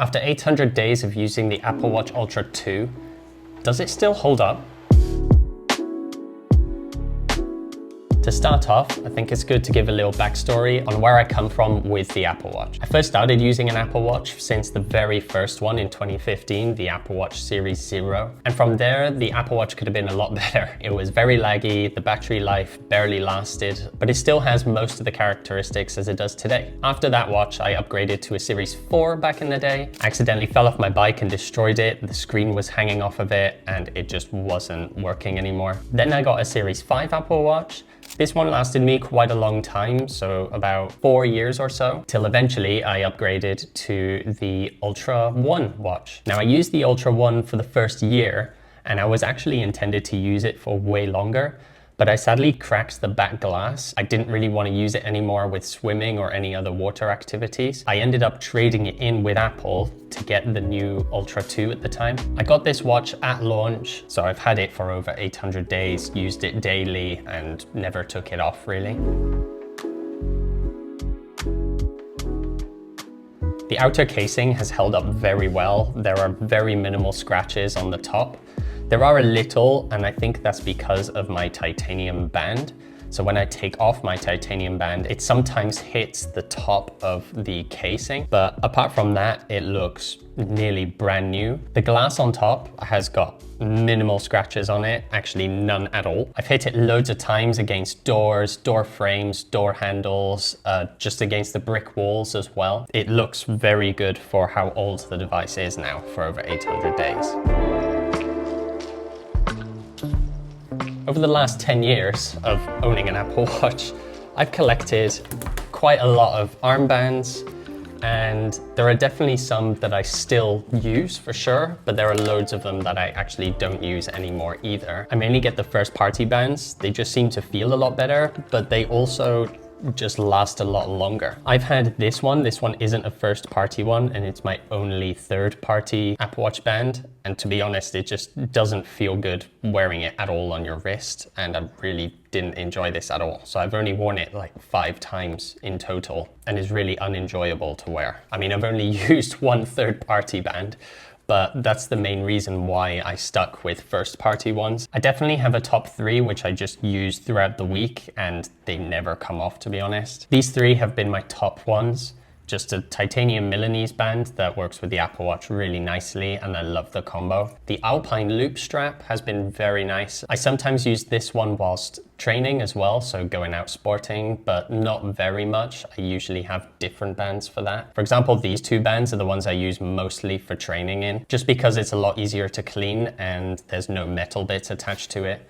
After 800 days of using the Apple Watch Ultra 2, does it still hold up? To start off, I think it's good to give a little backstory on where I come from with the Apple Watch. I first started using an Apple Watch since the very first one in 2015, the Apple Watch Series 0. And from there, the Apple Watch could have been a lot better. It was very laggy, the battery life barely lasted, but it still has most of the characteristics as it does today. After that watch, I upgraded to a Series 4 back in the day. I accidentally fell off my bike and destroyed it. The screen was hanging off of it and it just wasn't working anymore. Then I got a Series 5 Apple Watch. This one lasted me quite a long time, so about 4 years or so, till eventually I upgraded to the Ultra 1 watch. Now I used the Ultra 1 for the first year, and I was actually intended to use it for way longer, but I sadly cracked the back glass. I didn't really want to use it anymore with swimming or any other water activities. I ended up trading it in with Apple to get the new Ultra 2 at the time. I got this watch at launch, so I've had it for over 800 days, used it daily and never took it off really. The outer casing has held up very well. There are very minimal scratches on the top. There are a little, and I think that's because of my titanium band. So when I take off my titanium band, it sometimes hits the top of the casing. But apart from that, it looks nearly brand new. The glass on top has got minimal scratches on it, actually none at all. I've hit it loads of times against doors, door frames, door handles, just against the brick walls as well. It looks very good for how old the device is now, for over 800 days. Over the last 10 years of owning an Apple Watch, I've collected quite a lot of armbands, and there are definitely some that I still use for sure, but there are loads of them that I actually don't use anymore either. I mainly get the first party bands. They just seem to feel a lot better, but they also just last a lot longer. I've had this one isn't a first party one, and it's my only third party Apple Watch band. And to be honest, it just doesn't feel good wearing it at all on your wrist. And I really didn't enjoy this at all. So I've only worn it like 5 times in total, and it's really unenjoyable to wear. I mean, I've only used one third party band, but that's the main reason why I stuck with first party ones. I definitely have a top 3, which I just use throughout the week, and they never come off, to be honest. These 3 have been my top ones. Just a titanium Milanese band that works with the Apple Watch really nicely, and I love the combo. The Alpine loop strap has been very nice. I sometimes use this one whilst training as well, so going out sporting, but not very much. I usually have different bands for that. For example, these 2 bands are the ones I use mostly for training in, just because it's a lot easier to clean and there's no metal bits attached to it.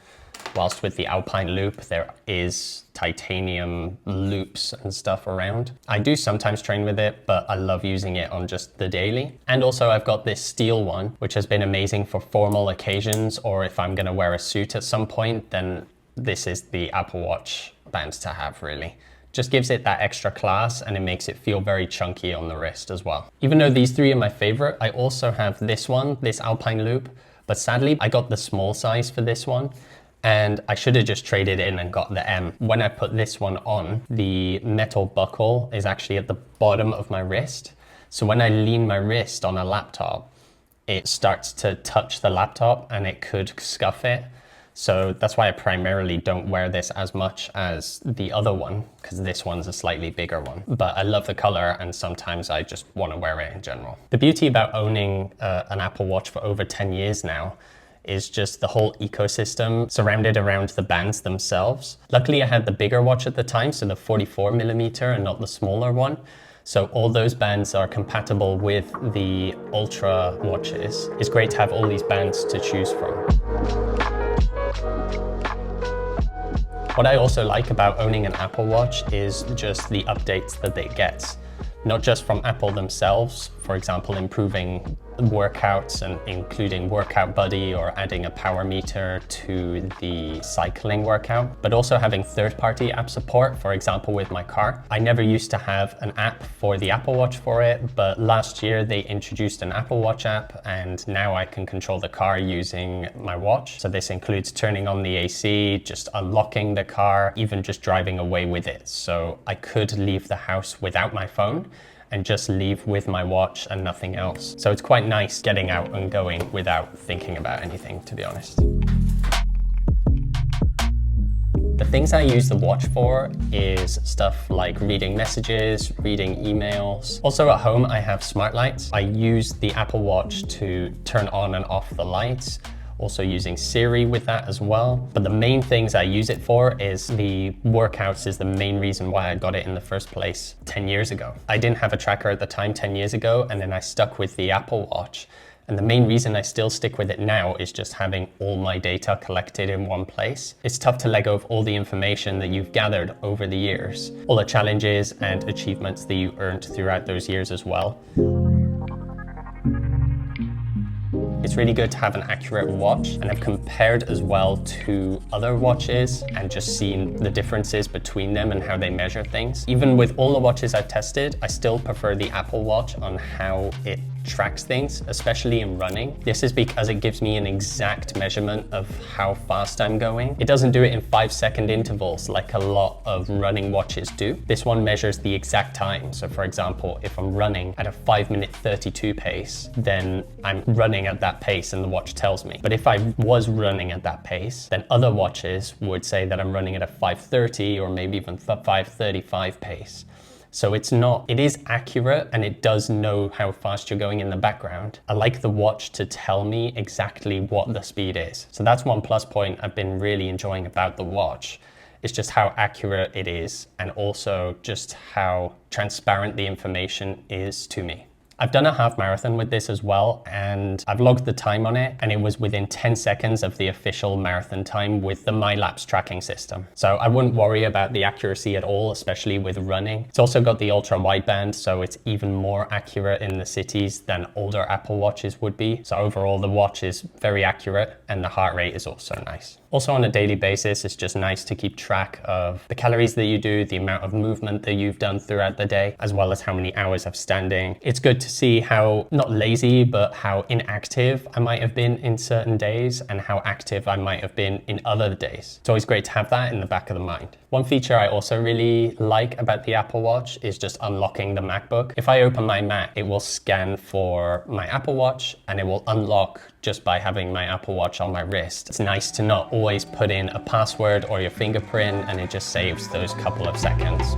Whilst with the Alpine loop, there is titanium loops and stuff around. I do sometimes train with it, but I love using it on just the daily. And also I've got this steel one, which has been amazing for formal occasions, or if I'm gonna wear a suit at some point, then this is the Apple Watch band to have really. Just gives it that extra class, and it makes it feel very chunky on the wrist as well. Even though these 3 are my favorite, I also have this one, this Alpine loop, but sadly I got the small size for this one, and I should have just traded in and got the M. When I put this one on, the metal buckle is actually at the bottom of my wrist. So when I lean my wrist on a laptop, it starts to touch the laptop and it could scuff it. So that's why I primarily don't wear this as much as the other one, because this one's a slightly bigger one. But I love the color, and sometimes I just want to wear it in general. The beauty about owning an Apple Watch for over 10 years now is just the whole ecosystem surrounded around the bands themselves. Luckily, I had the bigger watch at the time, so the 44mm and not the smaller one. So all those bands are compatible with the Ultra watches. It's great to have all these bands to choose from. What I also like about owning an Apple Watch is just the updates that it gets. Not just from Apple themselves, for example, improving workouts and including Workout Buddy or adding a power meter to the cycling workout, but also having third-party app support, for example, with my car. I never used to have an app for the Apple Watch for it, but last year they introduced an Apple Watch app, and now I can control the car using my watch. So this includes turning on the AC, just unlocking the car, even just driving away with it. So I could leave the house without my phone, and just leave with my watch and nothing else. So it's quite nice getting out and going without thinking about anything, to be honest. The things I use the watch for is stuff like reading messages, reading emails. Also at home, I have smart lights. I use the Apple Watch to turn on and off the lights. Also using Siri with that as well. But the main things I use it for is the workouts is the main reason why I got it in the first place 10 years ago. I didn't have a tracker at the time 10 years ago, and then I stuck with the Apple Watch. And the main reason I still stick with it now is just having all my data collected in one place. It's tough to let go of all the information that you've gathered over the years, all the challenges and achievements that you earned throughout those years as well. It's really good to have an accurate watch, and I've compared as well to other watches and just seen the differences between them and how they measure things. Even with all the watches I've tested, I still prefer the Apple Watch on how it tracks things, especially in running. This is because it gives me an exact measurement of how fast I'm going. It doesn't do it in 5-second intervals like a lot of running watches do. This one measures the exact time. So for example, if I'm running at a 5-minute 32 pace, then I'm running at that pace and the watch tells me. But if I was running at that pace, then other watches would say that I'm running at a 5:30 or maybe even 5:35 pace. So it is accurate, and it does know how fast you're going in the background. I like the watch to tell me exactly what the speed is. So that's one plus point I've been really enjoying about the watch. It's just how accurate it is, and also just how transparent the information is to me. I've done a half marathon with this as well, and I've logged the time on it, and it was within 10 seconds of the official marathon time with the MyLapse tracking system. So I wouldn't worry about the accuracy at all, especially with running. It's also got the ultra wideband, so it's even more accurate in the cities than older Apple Watches would be. So overall, the watch is very accurate, and the heart rate is also nice. Also on a daily basis, it's just nice to keep track of the calories that you do, the amount of movement that you've done throughout the day, as well as how many hours of standing. It's good to see how, not lazy, but how inactive I might have been in certain days and how active I might have been in other days. It's always great to have that in the back of the mind. One feature I also really like about the Apple Watch is just unlocking the MacBook. If I open my Mac, it will scan for my Apple Watch and it will unlock just by having my Apple Watch on my wrist. It's nice to not always put in a password or your fingerprint, and it just saves those couple of seconds.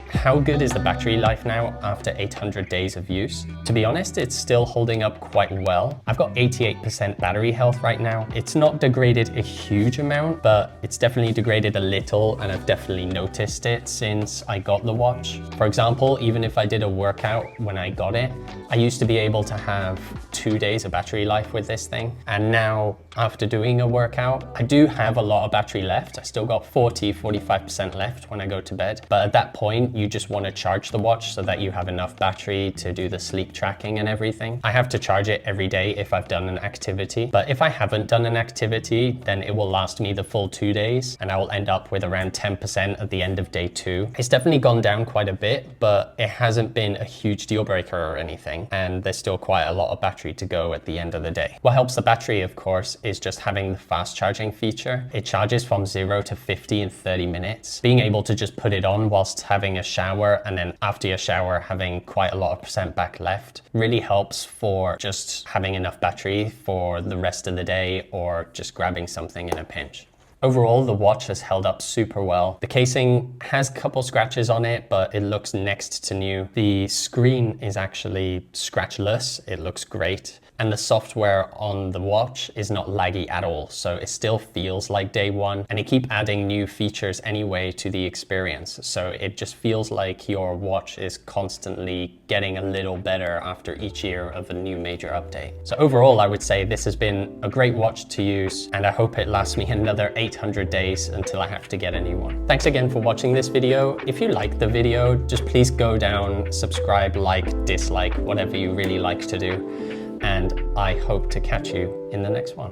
How good is the battery life now after 800 days of use? To be honest, it's still holding up quite well. I've got 88% battery health right now. It's not degraded a huge amount, but it's definitely degraded a little, and I've definitely noticed it since I got the watch. For example, even if I did a workout when I got it, I used to be able to have 2 days of battery life with this thing. And now after doing a workout, I do have a lot of battery left. I still got 45% left when I go to bed. But at that point, you just want to charge the watch so that you have enough battery to do the sleep tracking and everything. I have to charge it every day if I've done an activity. But if I haven't done an activity, then it will last me the full 2 days, and I will end up with around 10% at the end of day 2. It's definitely gone down quite a bit, but it hasn't been a huge deal breaker or anything. And there's still quite a lot of battery to go at the end of the day. What helps the battery, of course, is just having the fast charging feature. It charges from 0 to 50 in 30 minutes. Being able to just put it on whilst having a shower, and then after your shower having quite a lot of percent back left, really helps for just having enough battery for the rest of the day or just grabbing something in a pinch. Overall, the watch has held up super well. The casing has a couple scratches on it, but it looks next to new. The screen is actually scratchless. It looks great. And the software on the watch is not laggy at all. So it still feels like day one, and they keep adding new features anyway to the experience. So it just feels like your watch is constantly getting a little better after each year of a new major update. So overall, I would say this has been a great watch to use, and I hope it lasts me another 800 days until I have to get a new one. Thanks again for watching this video. If you liked the video, just please go down, subscribe, like, dislike, whatever you really like to do. And I hope to catch you in the next one.